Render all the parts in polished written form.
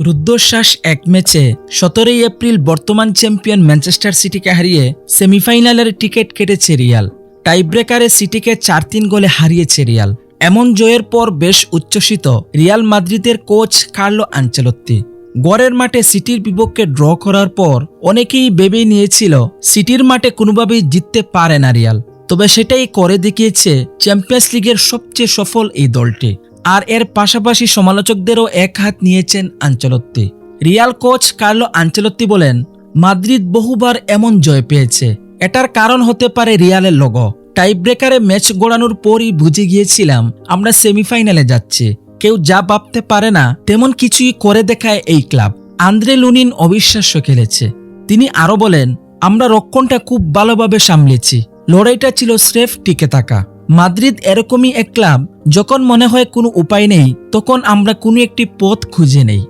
রুদ্ধশ্বাস এক ম্যাচে 17 এপ্রিল বর্তমান চ্যাম্পিয়ন ম্যানচেস্টার সিটিকে হারিয়ে সেমিফাইনালের টিকিট কেটেছে রিয়াল। টাইব্রেকারে সিটিকে 4-3 গোলে হারিয়েছে রিয়াল। এমন জয়ের পর বেশ উচ্ছ্বসিত রিয়াল মাদ্রিদের কোচ কার্লো আনচেলত্তি। গড়ের মাঠে সিটির বিপক্ষে ড্র করার পর অনেকেই ভেবে নিয়েছিল সিটির মাঠে কোনোভাবেই জিততে পারে না রিয়াল, তবে সেটাই করে দেখিয়েছে চ্যাম্পিয়ন্স লিগের সবচেয়ে সফল এই দলটি। আর এর পাশাপাশি সমালোচকদেরও এক হাত নিয়েছেন Ancelotti. Real coach Carlo Ancelotti বলেন, মাদ্রিদ বহুবার এমন জয় পেয়েছে, এটার কারণ হতে পারে রিয়ালের লোগো। টাইব্রেকারে ম্যাচ গড়ানোর পরই বুঝে গিয়েছিলাম আমরা সেমিফাইনালে যাচ্ছি। কেউ যা ভাবতে পারে না তেমন কিছুই করে দেখায় এই ক্লাব। আন্দ্রে লুনিন অবিশ্বাস্য খেলেছে। তিনি আরো বলেন, আমরা রক্ষণটা খুব ভালোভাবে সামলেছি, লড়াইটা ছিল স্রেফ টিকে থাকা। মাদ্রিদ এরকমই এক ক্লাব, যখন মনে হয় কোনো উপায় নেই তখন আমরা কোনো একটি পথ খুঁজে নেই।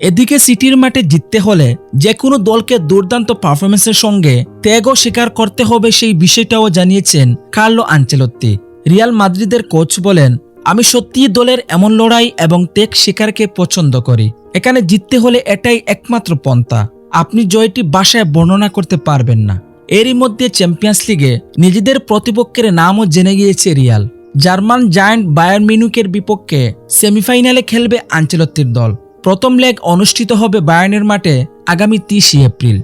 এদিকে সিটির মাঠে জিততে হলে যে কোনো দলকে দুর্দান্ত পারফরমেন্সের সঙ্গে ত্যাগও স্বীকার করতে হবে, সেই বিষয়টাও জানিয়েছেন কার্লো আনচেলত্তি। রিয়াল মাদ্রিদের কোচ বলেন, আমি সত্যিই দলের এমন লড়াই এবং ত্যাগ স্বীকারকে পছন্দ করি। এখানে জিততে হলে এটাই একমাত্র পন্থা। আপনি জয়টি ভাষায় বর্ণনা করতে পারবেন না। এরই মধ্যে চ্যাম্পিয়ন্স লিগে নিজেদের প্রতিপক্ষের নামও জেনে গিয়েছে রিয়াল। জার্মান জায়ান্ট বায়ার্ন মিউনিখের বিপক্ষে সেমিফাইনালে খেলবে আনচেলত্তির দল। প্রথম লেগ অনুষ্ঠিত হবে বায়ার্নের মাঠে আগামী 30 এপ্রিল।